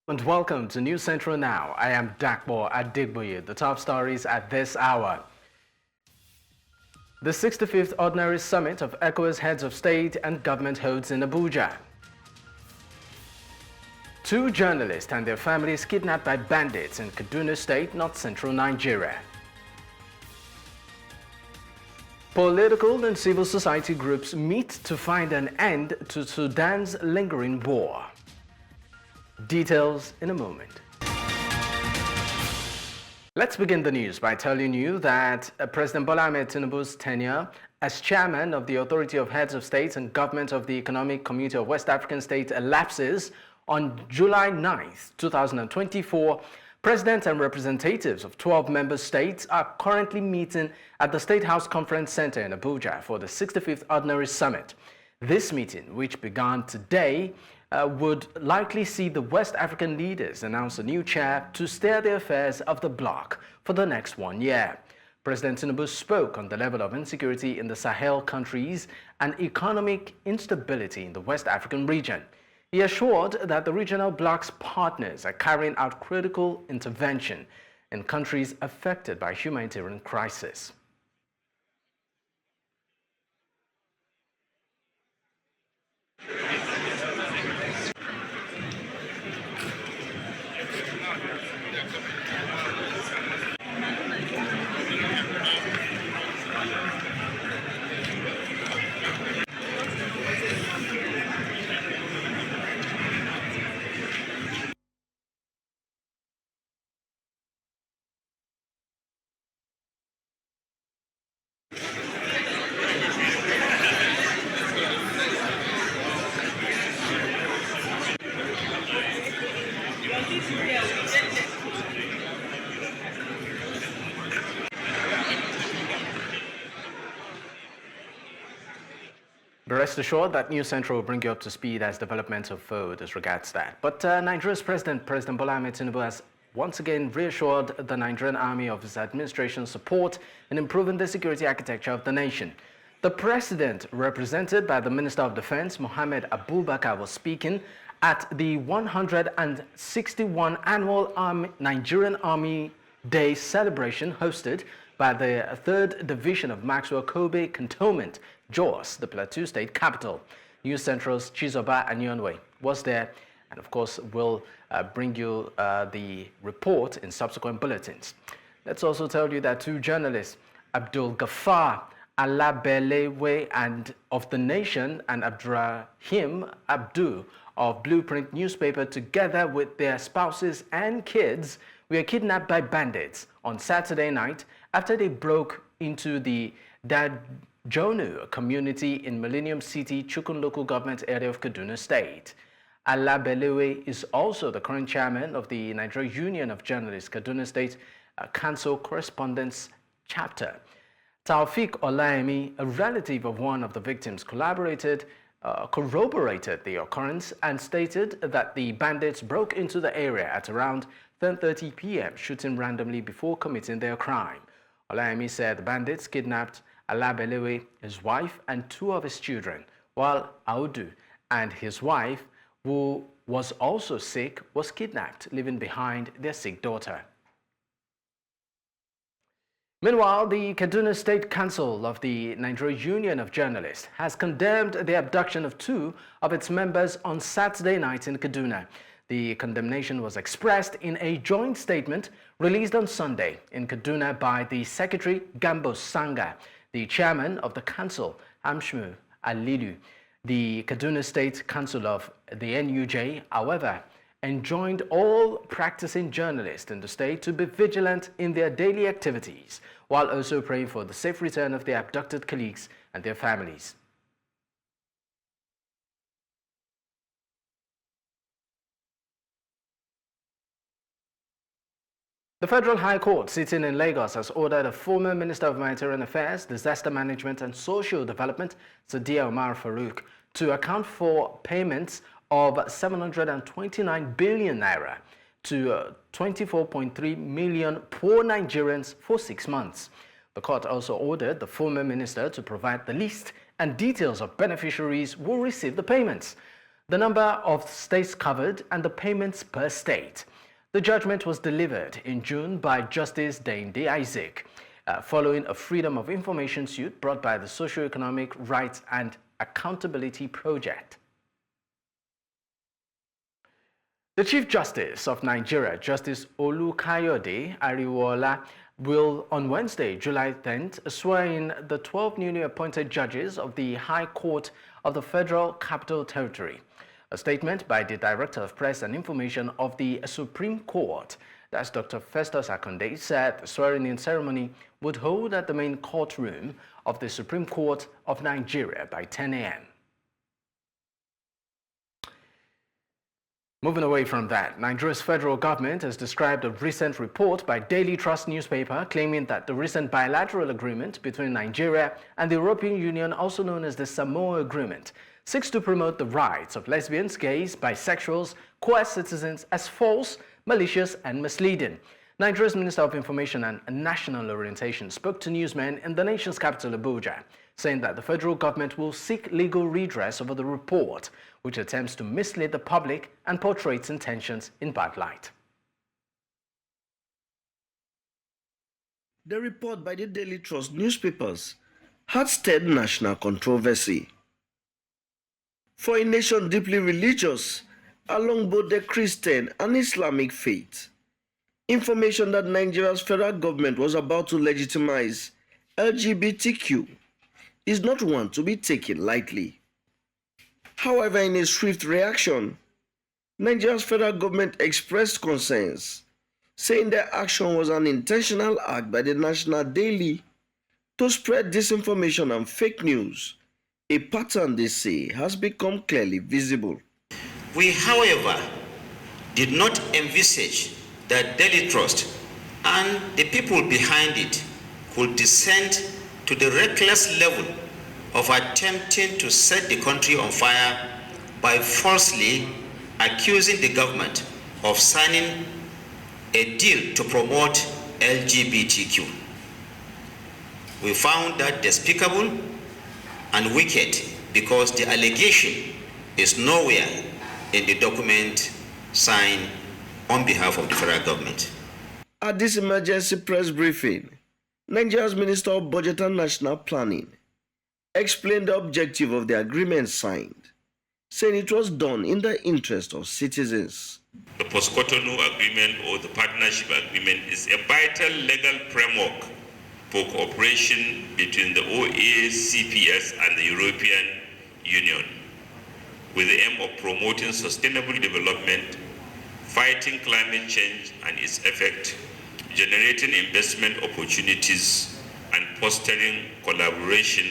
And welcome to News Central Now. I am Dapo Adegboye. The top stories at this hour. The 65th Ordinary Summit of ECOWAS Heads of State and Government holds in Abuja. 2 journalists and their families kidnapped by bandits in Kaduna State, north central Nigeria. Political and civil society groups meet to find an end to Sudan's lingering war. Details in a moment. Let's begin the news by telling you that President Bola Ahmed Tinubu's tenure as chairman of the Authority of Heads of States and Government of the Economic Community of West African States elapses on July 9th, 2024. Presidents and representatives of 12 member states are currently meeting at the State House Conference Center in Abuja for the 65th Ordinary Summit. This meeting, which began today, would likely see the West African leaders announce a new chair to steer the affairs of the bloc for the next 1 year. President Tinubu spoke on the level of insecurity in the Sahel countries and economic instability in the West African region. He assured that the regional bloc's partners are carrying out critical intervention in countries affected by humanitarian crisis. Be rest assured that News Central will bring you up to speed as developments unfold as regards that. But Nigeria's President Bola Ahmed Tinubu has once again reassured the Nigerian army of his administration's support in improving the security architecture of the nation. The president, represented by the Minister of Defense, Mohammed Abubakar, was speaking at the 161 annual Nigerian Army Day celebration hosted by the 3rd Division of Maxwell Kobe Cantonment, Jos, the Plateau State capital. News Central's Chizoba Anyonwe was there and, of course, will bring you the report in subsequent bulletins. Let's also tell you that 2 journalists, Abdul Ghaffar Alabelewe and of The Nation and Abdurrahim Abdu of Blueprint newspaper, together with their spouses and kids, were kidnapped by bandits on Saturday night after they broke into the Dajonu community in Millennium City, Chukun local government area of Kaduna State. Alabelewe is also the current chairman of the Niger Union of Journalists, Kaduna State Council Correspondence Chapter. Taufik Olaemi, a relative of one of the victims, corroborated the occurrence and stated that the bandits broke into the area at around 10:30 p.m., shooting randomly before committing their crime. Olaemi said the bandits kidnapped Alabelewe, his wife, and 2 of his children, while Audu and his wife, who was also sick, was kidnapped, leaving behind their sick daughter. Meanwhile, the Kaduna State Council of the Niger Union of Journalists has condemned the abduction of 2 of its members on Saturday night in Kaduna. The condemnation was expressed in a joint statement released on Sunday in Kaduna by the Secretary Gambo Sanga, the chairman of the council, Amshmu Alilu. The Kaduna State Council of the NUJ, however, enjoined all practicing journalists in the state to be vigilant in their daily activities, while also praying for the safe return of their abducted colleagues and their families. The Federal High Court sitting in Lagos has ordered a former Minister of Humanitarian Affairs, Disaster Management and Social Development, Sadiya Umar Farouk, to account for payments of 729 billion naira to 24.3 million poor Nigerians for 6 months. The court also ordered the former minister to provide the list and details of beneficiaries who will receive the payments. the number of states covered, and the payments per state. The judgment was delivered in June by Justice Dainde Isaac, following a Freedom of Information suit brought by the Socio-Economic Rights and Accountability Project. The Chief Justice of Nigeria, Justice Olukayode Ariwola, will on Wednesday, July 10th, swear in the 12 newly appointed judges of the High Court of the Federal Capital Territory. A statement by the Director of Press and Information of the Supreme Court, that's Dr. Festus Akonde, said the swearing-in ceremony would hold at the main courtroom of the Supreme Court of Nigeria by 10 a.m. Moving away from that, Nigeria's federal government has described a recent report by Daily Trust newspaper claiming that the recent bilateral agreement between Nigeria and the European Union, also known as the Samoa Agreement, seeks to promote the rights of lesbians, gays, bisexuals, queer citizens as false, malicious, and misleading. Nigeria's Minister of Information and National Orientation spoke to newsmen in the nation's capital, Abuja, saying that the federal government will seek legal redress over the report, which attempts to mislead the public and portray its intentions in bad light. The report by the Daily Trust newspapers had stirred national controversy. For a nation deeply religious along both the Christian and Islamic faith, information that Nigeria's federal government was about to legitimize LGBTQ is not one to be taken lightly. However, in a swift reaction, Nigeria's federal government expressed concerns, saying their action was an intentional act by the National Daily to spread disinformation and fake news, a pattern they say has become clearly visible. We, however, did not envisage that Daily Trust and the people behind it could descend to the reckless level of attempting to set the country on fire by falsely accusing the government of signing a deal to promote LGBTQ. We found that despicable and wicked because the allegation is nowhere in the document signed on behalf of the federal government. At this emergency press briefing, Nigeria's Minister of Budget and National Planning explained the objective of the agreement signed, saying it was done in the interest of citizens. The Post-Cotonou Agreement or the Partnership Agreement is a vital legal framework for cooperation between the OA, CPS and the European Union, with the aim of promoting sustainable development, fighting climate change and its effect, generating investment opportunities, and fostering collaboration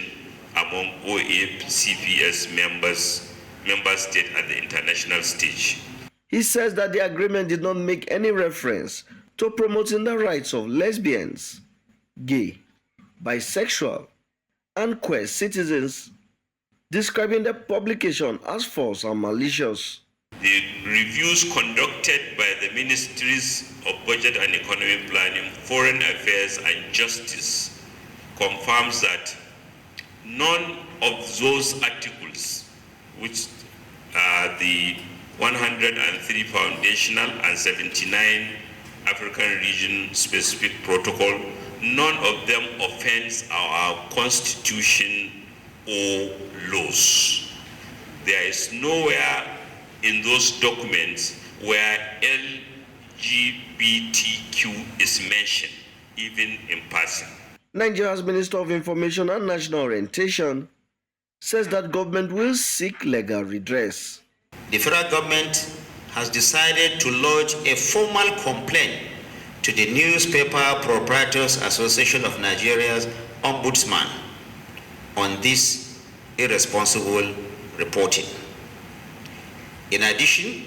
among OA, CPS member states at the international stage. He says that the agreement did not make any reference to promoting the rights of lesbians, gay, bisexual, and queer citizens, describing the publication as false and malicious. The reviews conducted by the Ministries of Budget and Economic Planning, Foreign Affairs and Justice confirms that none of those articles, which are the 103 foundational and 79 African region specific protocol, none of them offends our constitution or laws. There is nowhere in those documents where LGBTQ is mentioned, even in passing. Nigeria's Minister of Information and National Orientation says that government will seek legal redress. The federal government has decided to lodge a formal complaint to the Newspaper Proprietors Association of Nigeria's Ombudsman on this irresponsible reporting. In addition,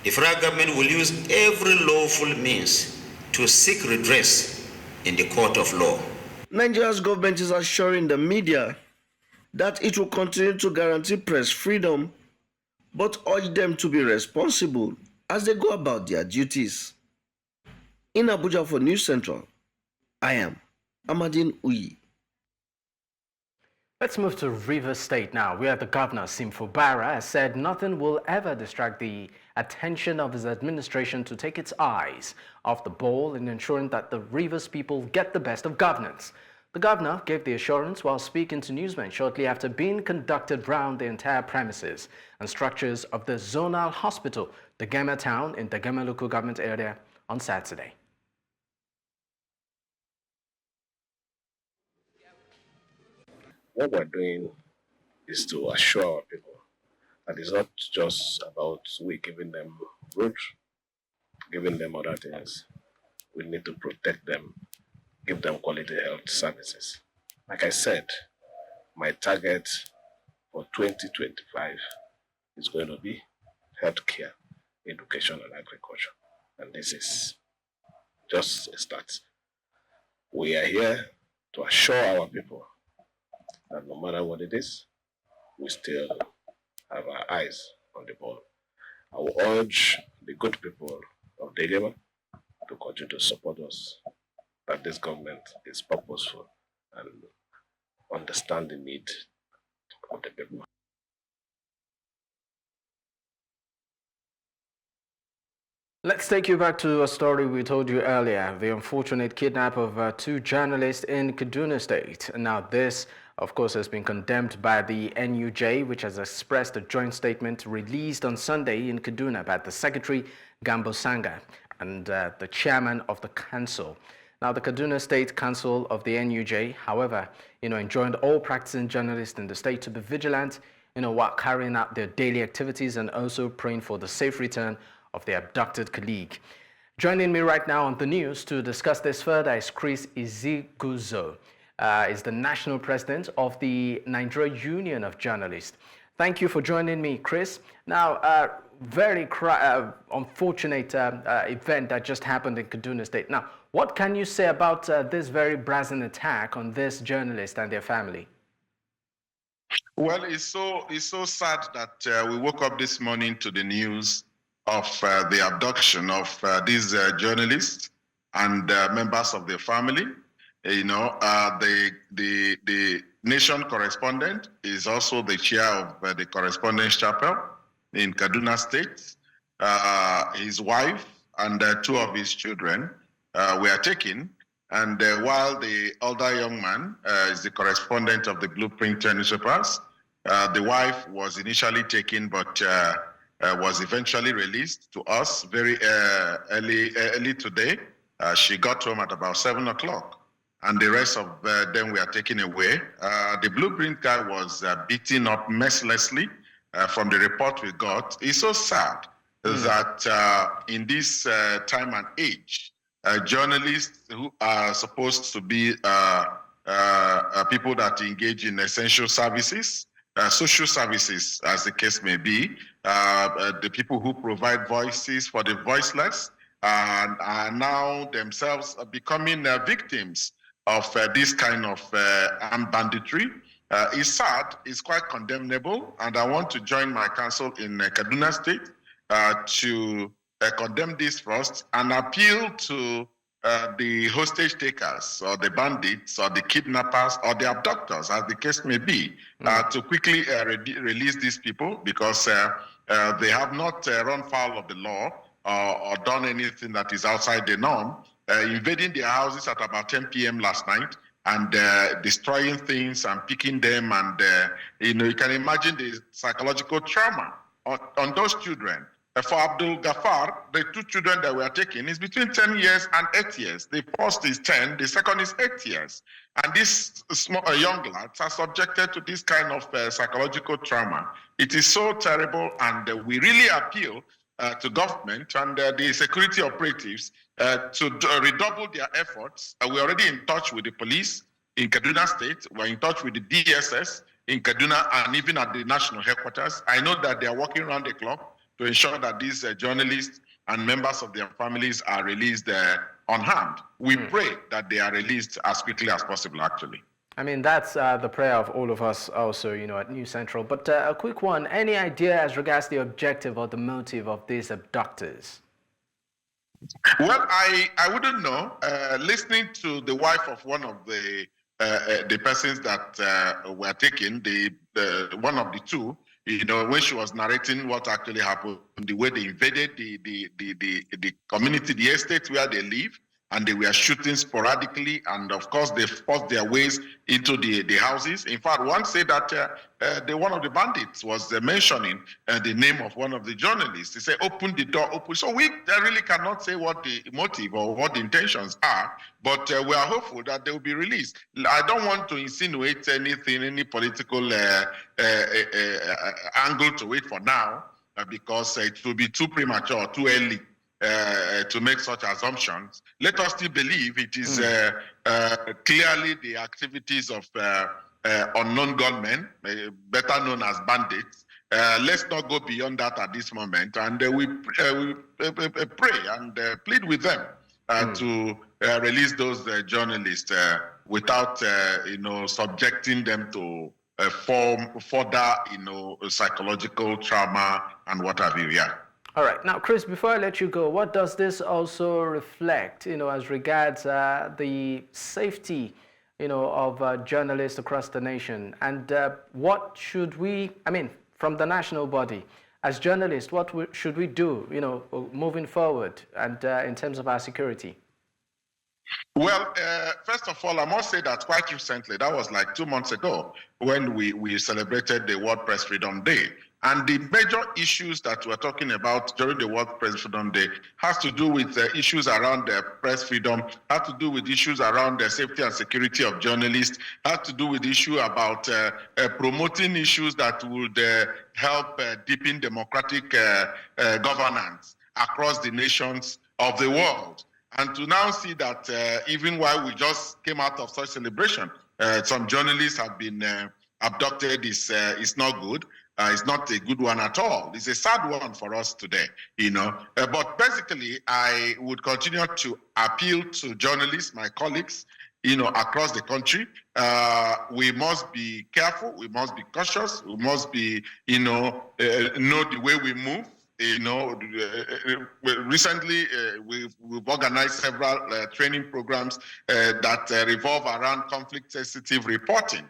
the federal government will use every lawful means to seek redress in the court of law. Nigeria's government is assuring the media that it will continue to guarantee press freedom, but urge them to be responsible as they go about their duties. In Abuja for News Central, I am Amadine Uyi. Let's move to Rivers State now, where the governor, Simfo Bara, has said nothing will ever distract the attention of his administration to take its eyes off the ball in ensuring that the Rivers people get the best of governance. The governor gave the assurance while speaking to newsmen shortly after being conducted round the entire premises and structures of the zonal hospital, Dagama town in Dagama local government area on Saturday. What we're doing is to assure our people that it's not just about we giving them roads, giving them other things. We need to protect them, give them quality health services. Like I said, my target for 2025 is going to be healthcare, education, and agriculture. And this is just a start. We are here to assure our people that no matter what it is, we still have our eyes on the ball. I will urge the good people of Degema to continue to support us, that this government is purposeful and understand the need of the people. Let's take you back to a story we told you earlier, the unfortunate kidnap of two journalists in Kaduna State. Now this, of course, has been condemned by the NUJ, which has expressed a joint statement released on Sunday in Kaduna by the Secretary, Gambo Sanga, and the chairman of the council. Now, the Kaduna State Council of the NUJ, however, enjoined all practicing journalists in the state to be vigilant, while carrying out their daily activities and also praying for the safe return of their abducted colleague. Joining me right now on the news to discuss this further is Chris Iziguzo, is the national president of the Niger Union of Journalists. Thank you for joining me, Chris. Now, very unfortunate event that just happened in Kaduna State. Now, what can you say about this very brazen attack on this journalist and their family? Well, it's so sad that we woke up this morning to the news of the abduction of these journalists and members of their family. The nation correspondent is also the chair of the Correspondence Chapel in Kaduna State. His wife and two of his children were taken, and while the older young man is the correspondent of the Blueprint newspapers, the wife was initially taken, but was eventually released to us very early today. She got home at about 7 o'clock, and the rest of them were taken away. The Blueprint guy was beaten up mercilessly. From the report we got, it's so sad that in this time and age, journalists who are supposed to be people that engage in essential services, social services, as the case may be, the people who provide voices for the voiceless, are now themselves becoming victims of this kind of armed banditry. It's sad, it's quite condemnable, and I want to join my council in Kaduna State to condemn this first and appeal to the hostage takers or the bandits or the kidnappers or the abductors, as the case may be, to quickly release these people, because they have not run foul of the law or done anything that is outside the norm, invading their houses at about 10 p.m. last night and destroying things and picking them. And, you can imagine the psychological trauma on those children. For Abdul Ghaffar, the two children that were taken is between 10 years and 8 years. The first is 10, the second is 8 years. And these small, young lads are subjected to this kind of psychological trauma. It is so terrible, and we really appeal to government and the security operatives to redouble their efforts. We're already in touch with the police in Kaduna State. We're in touch with the DSS in Kaduna and even at the national headquarters. I know that they are working around the clock to ensure that these journalists and members of their families are released unharmed. We pray that they are released as quickly as possible, actually. I mean, that's the prayer of all of us also, at New Central. But a quick one, any idea as regards the objective or the motive of these abductors? Well, I wouldn't know. Listening to the wife of one of the the persons that were taken, one of the two, when she was narrating what actually happened, the way they invaded the community, the estate where they live, and they were shooting sporadically, and of course they forced their ways into the houses. In fact, one said that one of the bandits was mentioning the name of one of the journalists. He said, "Open the door, open." So we really cannot say what the motive or what the intentions are, but we are hopeful that they will be released. I don't want to insinuate anything, any political angle to it for now, because it will be too premature, too early to make such assumptions. Let us still believe it is clearly the activities of unknown gunmen, better known as bandits. Let's not go beyond that at this moment, and we pray and plead with them to release those journalists without, subjecting them to further, psychological trauma and what have you. Yeah. All right. Now, Chris, before I let you go, what does this also reflect, as regards the safety, of journalists across the nation? And what should we, from the national body, as journalists, what should we do, moving forward and in terms of our security? Well, first of all, I must say that quite recently, that was like 2 months ago, when we celebrated the World Press Freedom Day. And the major issues that we're talking about during the World Press Freedom Day has to do with issues around press freedom, has to do with issues around the safety and security of journalists, has to do with the issue about promoting issues that would help deepen democratic governance across the nations of the world. And to now see that even while we just came out of such celebration, some journalists have been abducted is not good. It's not a good one at all. It's a sad one for us today, But basically, I would continue to appeal to journalists, my colleagues, across the country. We must be careful. We must be cautious. We must be, know the way we move. Recently we've organized several training programs that revolve around conflict-sensitive reporting.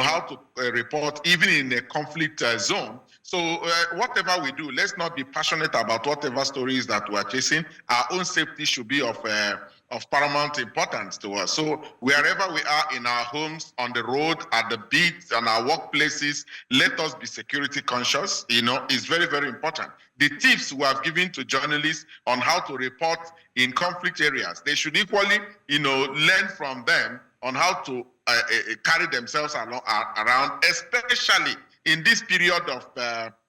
How to report even in a conflict zone. So whatever we do, let's not be passionate about whatever stories that we're chasing. Our own safety should be of paramount importance to us. So wherever we are, in our homes, on the road, at the beach, on our workplaces, let us be security conscious. It's very, very important. The tips we have given to journalists on how to report in conflict areas, they should equally, learn from them on how to carry themselves around, especially in this period of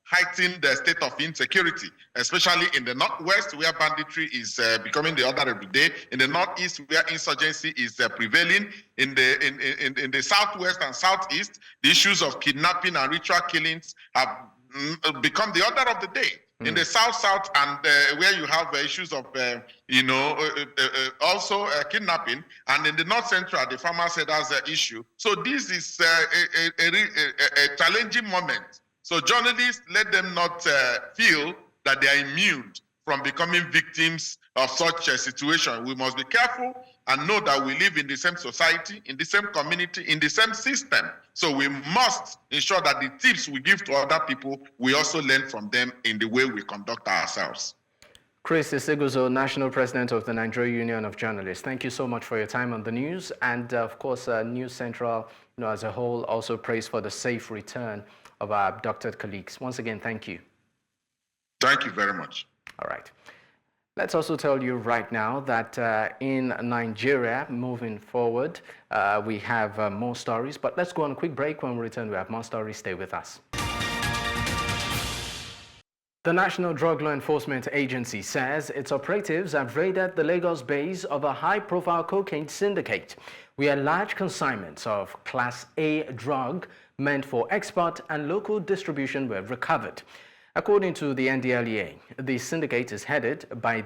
heightened state of insecurity, especially in the Northwest, where banditry is becoming the order of the day, in the Northeast, where insurgency is prevailing, in the Southwest and Southeast, the issues of kidnapping and ritual killings have become the order of the day. In the South and where you have issues of, also kidnapping, and in the North Central, the farmer said that's an issue. So this is a challenging moment. So journalists, let them not feel that they are immune from becoming victims of such a situation. We must be careful and know that we live in the same society, in the same community, in the same system. So we must ensure that the tips we give to other people, we also learn from them in the way we conduct ourselves. Chris Isiguzo, National President of the Niger Union of Journalists, thank you so much for your time on the news. And of course, News Central, as a whole, also prays for the safe return of our abducted colleagues. Once again, thank you. Thank you very much. All right. Let's also tell you right now that in Nigeria, moving forward, we have more stories. But let's go on a quick break. When we return, we have more stories. Stay with us. The National Drug Law Enforcement Agency says its operatives have raided the Lagos base of a high-profile cocaine syndicate, where large consignments of Class A drug meant for export and local distribution were recovered. According to the NDLEA, the syndicate is headed by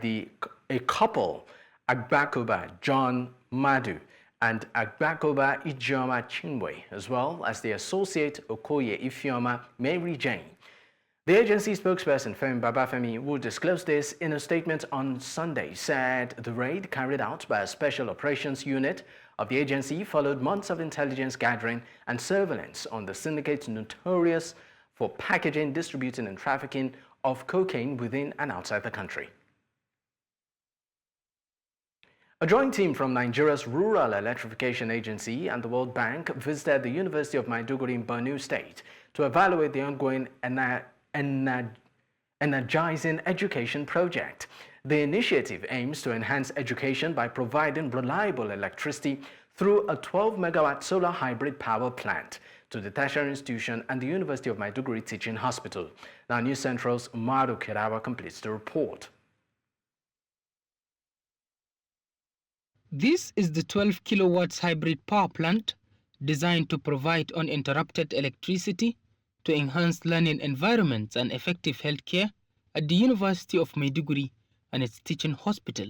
a couple, Agbakoba John Madu and Agbakoba Ijeoma Chinwe, as well as the associate Okoye Ifeoma Mary Jane. The agency spokesperson Femi Babafemi, who disclosed this in a statement on Sunday, said the raid carried out by a special operations unit of the agency followed months of intelligence gathering and surveillance on the syndicates notorious for packaging, distributing, and trafficking of cocaine within and outside the country. A joint team from Nigeria's Rural Electrification Agency and the World Bank visited the University of Maiduguri in Borno State to evaluate the ongoing Energizing Education project. The initiative aims to enhance education by providing reliable electricity through a 12-megawatt solar hybrid power plant to the tertiary institution and the University of Maiduguri Teaching Hospital. Now, News Central's Umaru Kirawa completes the report. This is the 12 kilowatts hybrid power plant designed to provide uninterrupted electricity to enhance learning environments and effective healthcare at the University of Maiduguri and its teaching hospital.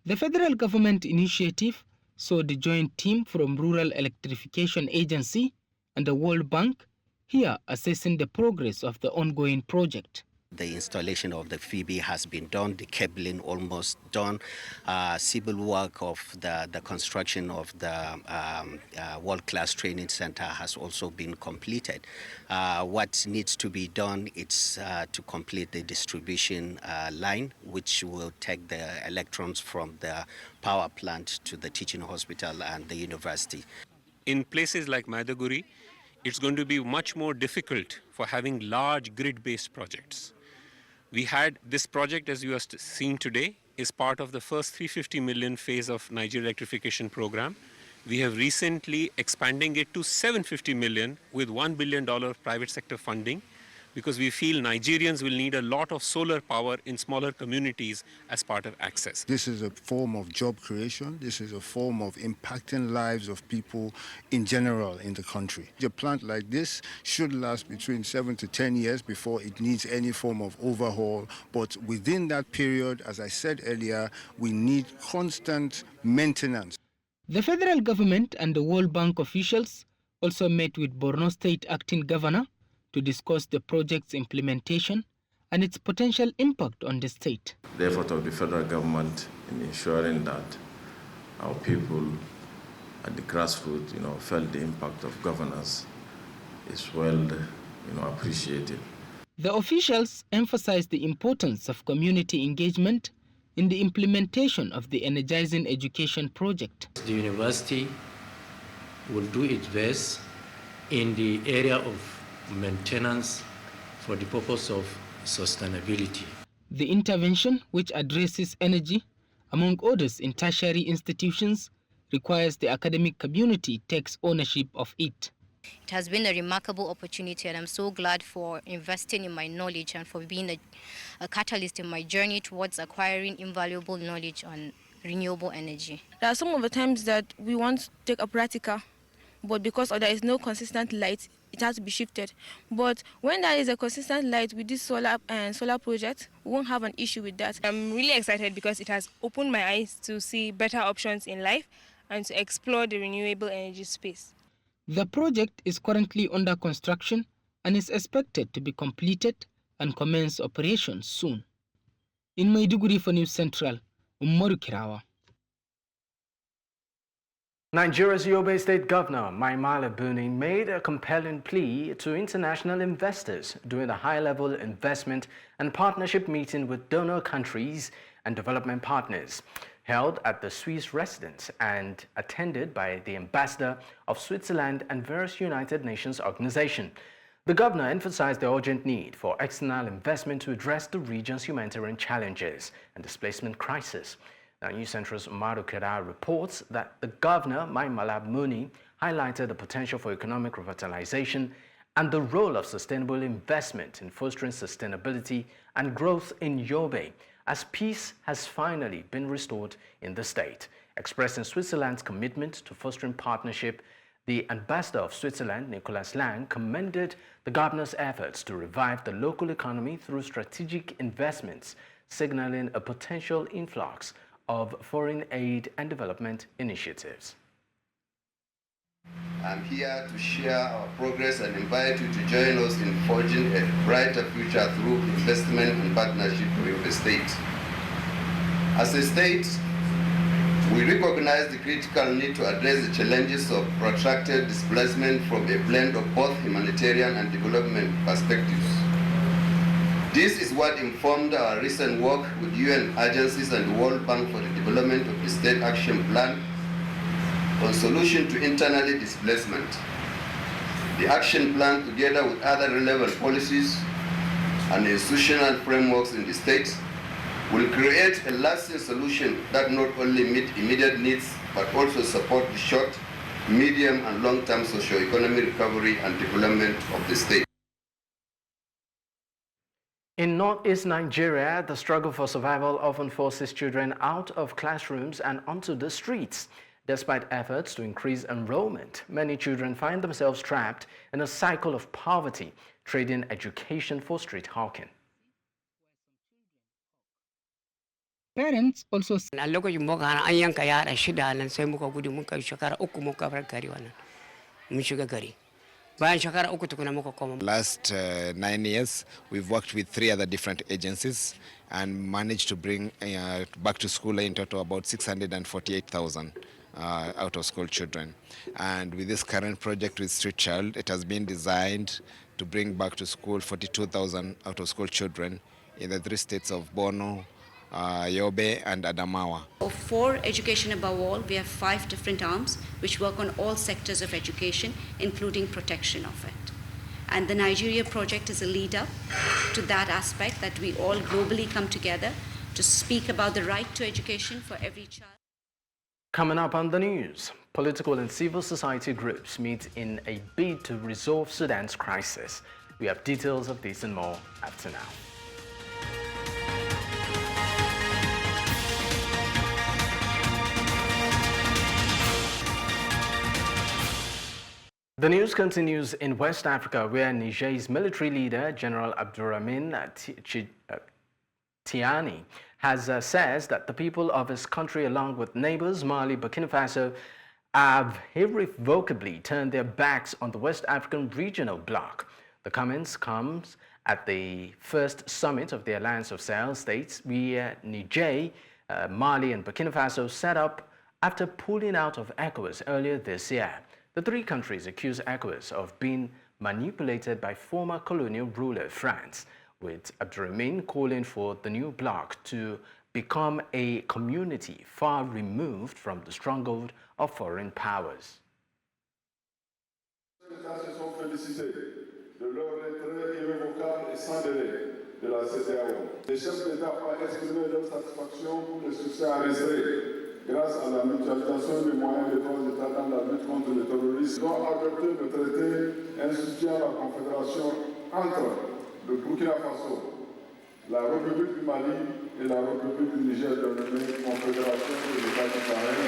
The federal government initiative saw the joint team from Rural Electrification Agency and the World Bank here assessing the progress of the ongoing project. The installation of the PHYB has been done, the cabling almost done, civil work of the construction of the world-class training center has also been completed. What needs to be done is to complete the distribution line, which will take the electrons from the power plant to the teaching hospital and the university. In places like Maiduguri, it's going to be much more difficult for having large grid-based projects. We had this project, as you are seeing today, is part of the first 350 million phase of Niger Electrification program. We have recently expanding it to 750 million with $1 billion private sector funding, because we feel Nigerians will need a lot of solar power in smaller communities as part of access. This is a form of job creation. This is a form of impacting lives of people in general in the country. A plant like this should last between 7 to 10 years before it needs any form of overhaul. But within that period, as I said earlier, we need constant maintenance. The federal government and the World Bank officials also met with Borno State Acting Governor to discuss the project's implementation and its potential impact on the state. The effort of the federal government in ensuring that our people at the grassroots, felt the impact of governance is well, appreciated. The officials emphasized the importance of community engagement in the implementation of the Energizing Education project. The university will do its best in the area of maintenance for the purpose of sustainability. The intervention, which addresses energy, among others in tertiary institutions, requires the academic community takes ownership of it. It has been a remarkable opportunity, and I'm so glad for investing in my knowledge and for being a catalyst in my journey towards acquiring invaluable knowledge on renewable energy. There are some of the times that we want to take a practical, but because there is no consistent light, it has to be shifted. But when there is a consistent light with this solar project, we won't have an issue with that. I'm really excited because it has opened my eyes to see better options in life and to explore the renewable energy space. The project is currently under construction and is expected to be completed and commence operations soon. In Maiduguri for News Central, Umaru Kirawa. Nigeria's Yobe State Governor, Maimala Buni, made a compelling plea to international investors during the high-level investment and partnership meeting with donor countries and development partners, held at the Swiss residence and attended by the ambassador of Switzerland and various United Nations organizations. The governor emphasized the urgent need for external investment to address the region's humanitarian challenges and displacement crisis. Now, News Central's Umaru Kira reports that the governor, Maimala Buni, highlighted the potential for economic revitalization and the role of sustainable investment in fostering sustainability and growth in Yobe, as peace has finally been restored in the state. Expressing Switzerland's commitment to fostering partnership, the ambassador of Switzerland, Nicolas Lang, commended the governor's efforts to revive the local economy through strategic investments, signaling a potential influx of foreign aid and development initiatives. I'm here to share our progress and invite you to join us in forging a brighter future through investment and partnership with the state. As a state, We recognize the critical need to address the challenges of protracted displacement from a blend of both humanitarian and development perspectives. This is what informed our recent work with UN agencies and the World Bank for the development of the State Action Plan on solution to internally displacement. The action plan, together with other relevant policies and institutional frameworks in the states, will create a lasting solution that not only meet immediate needs, but also support the short, medium, and long-term socio-economic recovery and development of the state. In northeast Nigeria, the struggle for survival often forces children out of classrooms and onto the streets. Despite efforts to increase enrollment, many children find themselves trapped in a cycle of poverty, trading education for street hawking. Parents also Last 9 years, we've worked with 3 other different agencies and managed to bring back to school in total about 648,000 out-of-school children. And with this current project with Street Child, it has been designed to bring back to school 42,000 out-of-school children in the 3 states of Borno, Yobe and Adamawa. For education above all, we have 5 different arms which work on all sectors of education, including protection of it. And the Nigeria project is a lead up to that aspect, that we all globally come together to speak about the right to education for every child. Coming up on the news, political and civil society groups meet in a bid to resolve Sudan's crisis. We have details of this and more after now. The news continues in West Africa, where Niger's military leader, General Abdurrahman Tiani, says that the people of his country, along with neighbors Mali, Burkina Faso, have irrevocably turned their backs on the West African regional bloc. The comments comes at the first summit of the Alliance of Sahel States, where Niger, Mali, and Burkina Faso set up after pulling out of ECOWAS earlier this year. The 3 countries accuse ECOWAS of being manipulated by former colonial ruler France, with Abdurrahman calling for the new bloc to become a community far removed from the stronghold of foreign powers. Grâce à la mutualisation des moyens des forces d'État dans la lutte contre le terrorisme, ils ont adopté le traité instituant la confédération entre le Burkina Faso, la République du Mali et la République du Niger, dénommée Confédération des États du Sahel,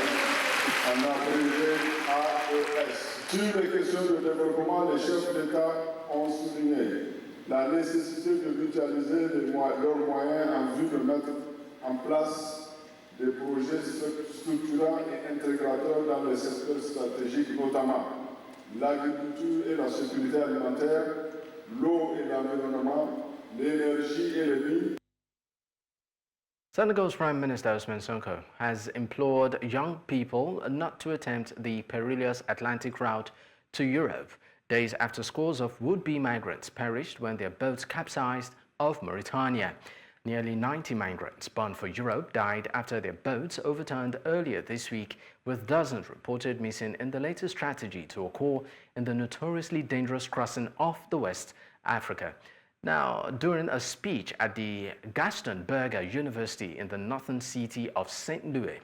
en abrégé AES. Sur les questions de développement, les chefs d'État ont souligné la nécessité de mutualiser leurs moyens en vue de mettre en place des projets structurants et intégrateurs dans les secteurs stratégiques, notamment l'agriculture et la sécurité alimentaire, l'eau et l'environnement, l'énergie et les mines. Senegal's Prime Minister Ousmane Sonko has implored young people not to attempt the perilous Atlantic route to Europe, days after scores of would-be migrants perished when their boats capsized off Mauritania. Nearly 90 migrants bound for Europe died after their boats overturned earlier this week, with dozens reported missing in the latest tragedy to occur in the notoriously dangerous crossing off the West Africa. Now, during a speech at the Gaston Berger University in the northern city of St. Louis,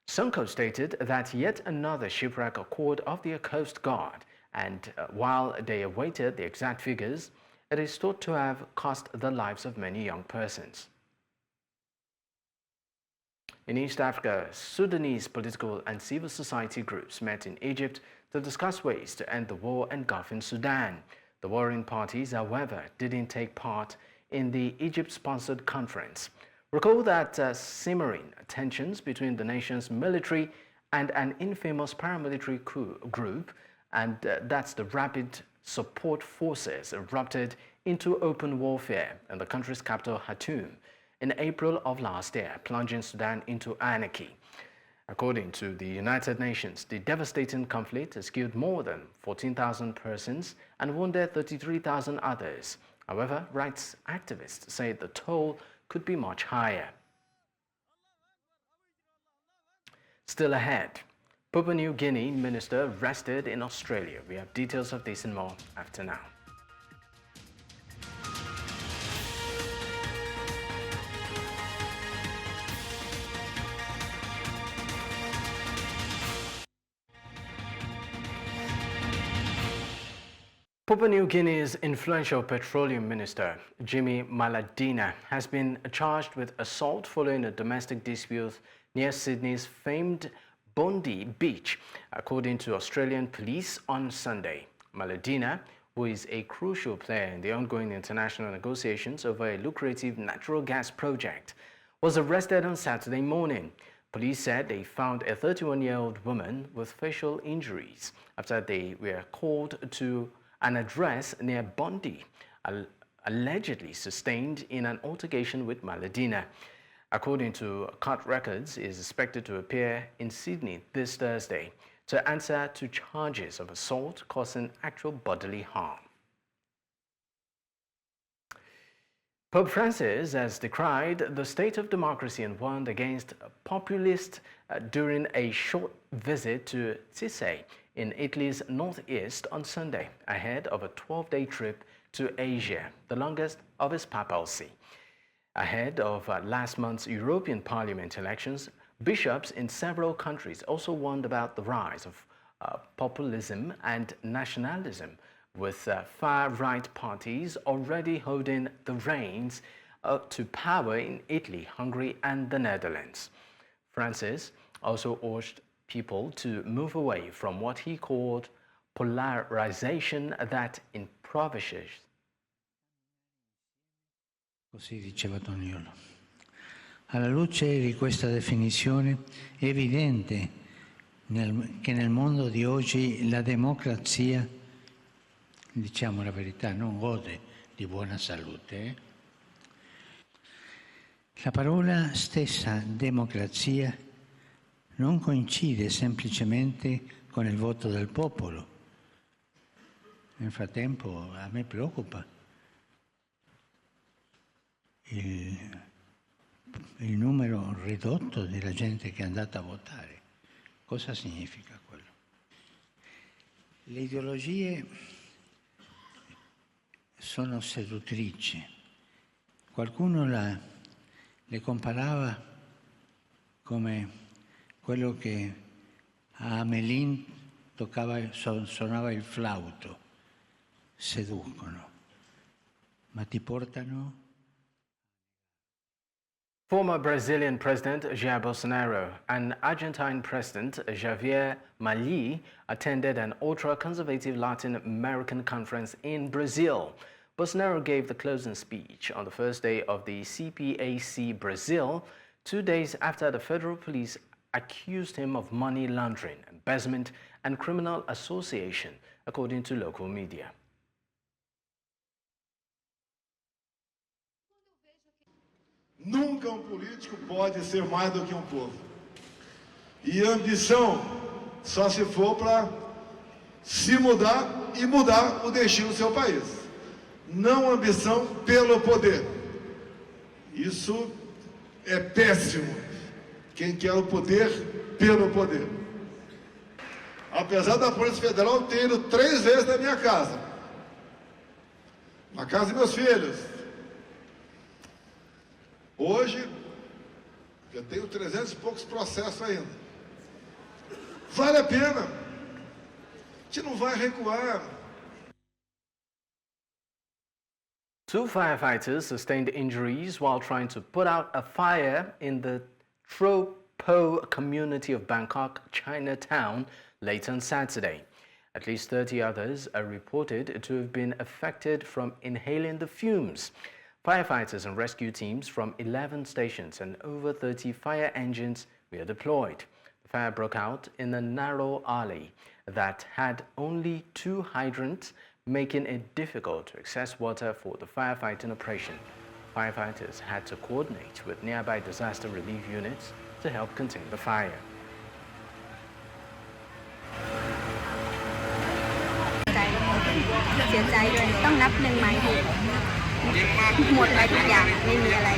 Sonko stated that yet another shipwreck occurred off the Coast Guard, and while they awaited the exact figures, it is thought to have cost the lives of many young persons. In East Africa, Sudanese political and civil society groups met in Egypt to discuss ways to end the war engulfing Sudan. The warring parties, however, didn't take part in the Egypt-sponsored conference. Recall that simmering tensions between the nation's military and an infamous paramilitary group, and that's the Rapid Support Forces, erupted into open warfare in the country's capital, Khartoum, in April of last year, plunging Sudan into anarchy. According to the United Nations, the devastating conflict has killed more than 14,000 persons and wounded 33,000 others. However, rights activists say the toll could be much higher. Still ahead, Papua New Guinea minister arrested in Australia. We have details of this and more after now. Papua New Guinea's influential petroleum minister, Jimmy Maladina, has been charged with assault following a domestic dispute near Sydney's famed Bondi Beach, according to Australian police on Sunday. Maladina, who is a crucial player in the ongoing international negotiations over a lucrative natural gas project, was arrested on Saturday morning. Police said they found a 31-year-old woman with facial injuries after they were called to an address near Bondi, allegedly sustained in an altercation with Maladina. According to court records, he is expected to appear in Sydney this Thursday to answer to charges of assault causing actual bodily harm. Pope Francis has decried the state of democracy and warned against populists during a short visit to Tisei in Italy's northeast on Sunday, ahead of a 12-day trip to Asia, the longest of his papacy. Ahead of last month's European Parliament elections, bishops in several countries also warned about the rise of populism and nationalism, with far-right parties already holding the reins to power in Italy, Hungary, and the Netherlands. Francis also urged people to move away from what he called polarization that impoverishes. Così diceva Toniolo. Alla luce di questa definizione è evidente che nel mondo di oggi la democrazia, diciamo la verità, non gode di buona salute. La parola stessa democrazia non coincide semplicemente con il voto del popolo. Nel frattempo a me preoccupa il numero ridotto della gente che è andata a votare. Cosa significa quello? Le ideologie sono seduttrici. Qualcuno le comparava come quello che a Amelin suonava il flauto. Seducono, ma ti portano. Former Brazilian President Jair Bolsonaro and Argentine President Javier Milei attended an ultra-conservative Latin American conference in Brazil. Bolsonaro gave the closing speech on the first day of the CPAC Brazil, 2 days after the federal police accused him of money laundering, embezzlement, and criminal association, according to local media. Nunca político pode ser mais do que povo. E ambição só se for para se mudar e mudar o destino do seu país. Não ambição pelo poder. Isso é péssimo. Quem quer o poder pelo poder. Apesar da Polícia Federal ter ido 3 vezes na minha casa. Na casa dos meus filhos. Hoje, eu tenho 300 e poucos processos ainda. Vale a pena. A gente não vai recuar. 2 firefighters sustained injuries while trying to put out a fire in the Tropo community of Bangkok, Chinatown, late on Saturday. At least 30 others are reported to have been affected from inhaling the fumes. Firefighters and rescue teams from 11 stations and over 30 fire engines were deployed. The fire broke out in a narrow alley that had only 2 hydrants, making it difficult to access water for the firefighting operation. Firefighters had to coordinate with nearby disaster relief units to help contain the fire. เสียใจด้วยต้องนับหนึ่งใหม่หมดไปทุกอย่างไม่มีอะไร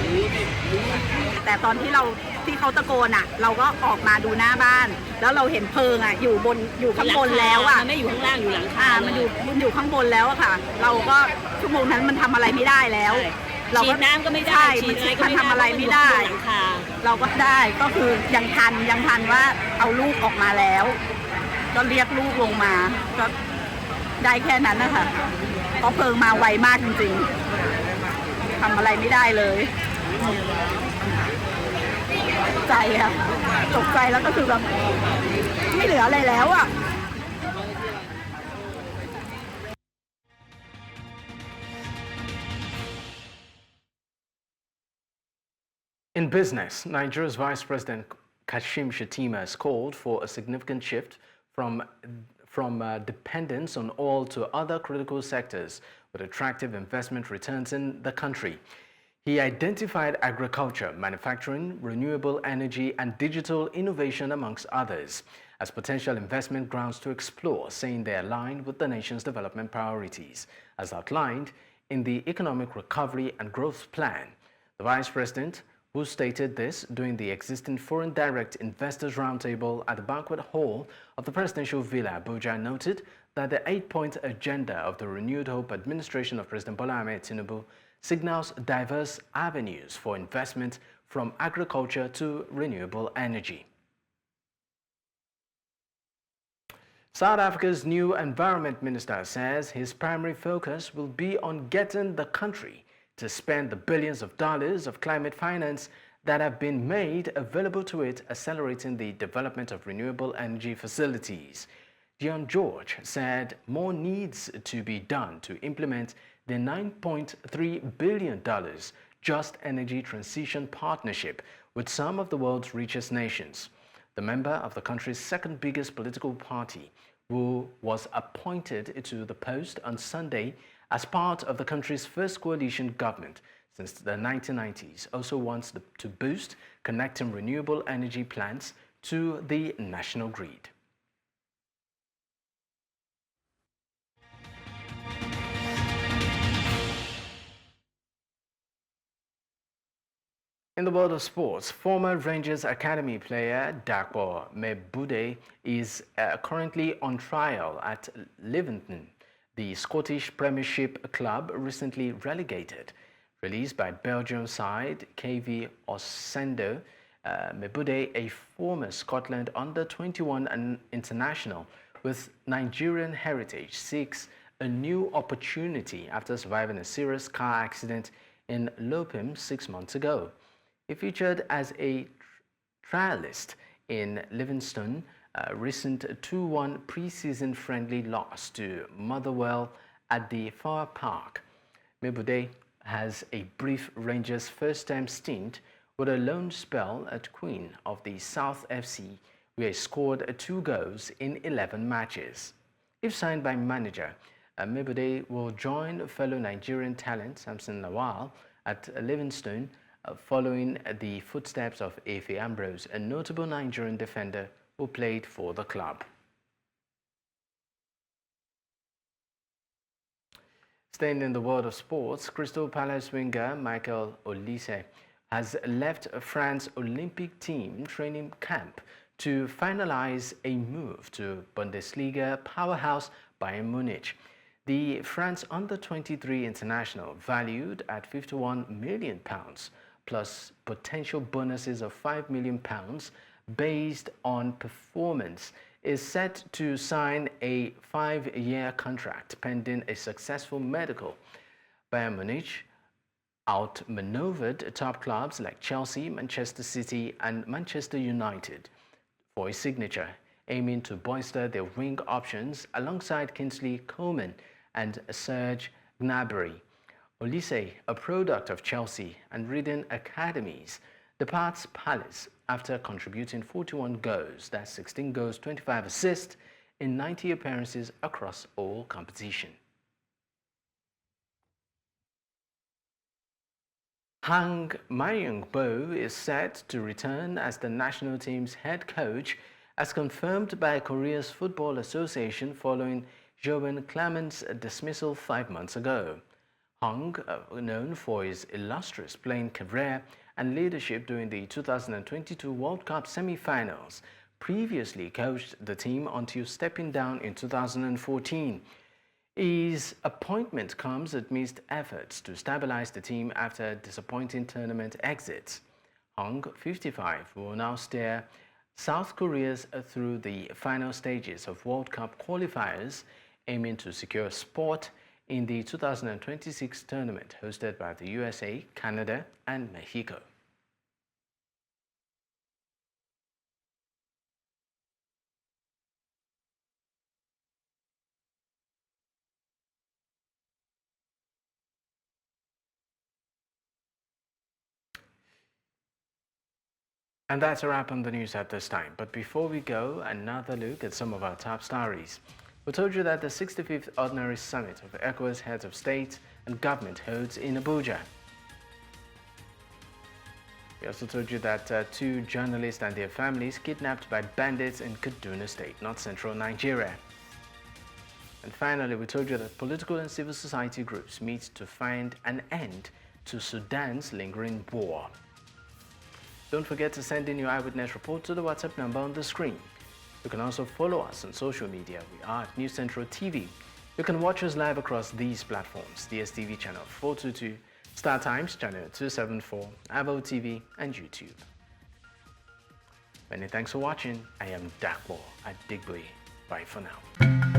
แต่ตอนที่เขาตะโกนอ่ะเราก็ออกมาดูหน้าบ้านแล้วเราเห็นเพลิงอ่ะอยู่ข้างบนแล้วอ่ะมันไม่อยู่ข้างล่างอยู่หลังคามันอยู่ข้างบนแล้วอะค่ะเราก็ชั่วโมงนั้นมันทำอะไรไม่ได้แล้วเราก็น้ำก็ไม่ได้มันทำอะไรไม่ได้เราก็ได้ก็คือยังทันว่าเอาลูกออกมาแล้วก็เรียกลูกลงมาก็ได้แค่นั้นนะคะเพราะเพลิงมาไวมากจริงๆทำอะไรไม่ได้เลยใจอะตกใจแล้วก็คือแบบไม่เหลืออะไรแล้วอะ In business, Nigeria's Vice President Kashim Shettima has called for a significant shift from dependence on oil to other critical sectors with attractive investment returns in the country. He identified agriculture, manufacturing, renewable energy, and digital innovation, amongst others, as potential investment grounds to explore, saying they align with the nation's development priorities, as outlined in the Economic Recovery and Growth Plan. The Vice President, who stated this during the existing Foreign Direct Investors Roundtable at the banquet hall of the Presidential Villa, Abuja, noted that the 8-point agenda of the renewed hope administration of President Bola Ahmed Tinubu signals diverse avenues for investment from agriculture to renewable energy. South Africa's new environment minister says his primary focus will be on getting the country to spend the billions of dollars of climate finance that have been made available to it, accelerating the development of renewable energy facilities. Dion George said more needs to be done to implement the $9.3 billion Just Energy Transition Partnership with some of the world's richest nations. The member of the country's second biggest political party, who was appointed to the post on Sunday as part of the country's first coalition government since the 1990s, also wants to boost connecting renewable energy plants to the national grid. In the world of sports, former Rangers Academy player Dapo Mebude is currently on trial at Livingston, the Scottish Premiership club recently relegated. Released by Belgium side KV Ossendo, Mebude, a former Scotland under-21 international with Nigerian heritage, seeks a new opportunity after surviving a serious car accident in Lopim 6 months ago. He featured as a trialist in Livingston, a recent 2-1 pre-season friendly loss to Motherwell at the Far Park. Mebude has a brief Rangers first-time stint with a loan spell at Queen of the South FC, where he scored 2 goals in 11 matches. If signed by manager, Mebude will join fellow Nigerian talent Samson Lawal at Livingston, following the footsteps of Efe Ambrose, a notable Nigerian defender who played for the club. Staying in the world of sports, Crystal Palace winger Michael Olise has left France's Olympic team training camp to finalize a move to Bundesliga powerhouse Bayern Munich. The France under-23 international, valued at £51 million, plus potential bonuses of £5 million based on performance, is set to sign a 5-year contract pending a successful medical. Bayern Munich outmaneuvered top clubs like Chelsea, Manchester City and Manchester United for his signature, aiming to bolster their wing options alongside Kingsley Coman and Serge Gnabry. Olise, a product of Chelsea and Reading academies, departs Palace after contributing 41 goals, that's 16 goals, 25 assists in 90 appearances across all competition. Hang Myung-bo is set to return as the national team's head coach, as confirmed by Korea's Football Association following Joan Clement's dismissal 5 months ago. Hong, known for his illustrious playing career and leadership during the 2022 World Cup semi-finals, previously coached the team until stepping down in 2014. His appointment comes amidst efforts to stabilize the team after disappointing tournament exits. Hong, 55, will now steer South Korea's through the final stages of World Cup qualifiers, aiming to secure a spot in the 2026 tournament hosted by the USA, Canada, and Mexico. And that's a wrap on the news at this time. But before we go, another look at some of our top stories. We told you that the 65th Ordinary Summit of ECOWAS Heads of State and Government holds in Abuja. We also told you that 2 journalists and their families kidnapped by bandits in Kaduna State, north central Nigeria. And finally, we told you that political and civil society groups meet to find an end to Sudan's lingering war. Don't forget to send in your eyewitness report to the WhatsApp number on the screen. You can also follow us on social media. We are at News Central TV. You can watch us live across these platforms: DSTV channel 422, Star Times channel 274, Avo TV, and YouTube. Many thanks for watching. I am Dapo Adegboye. Bye for now.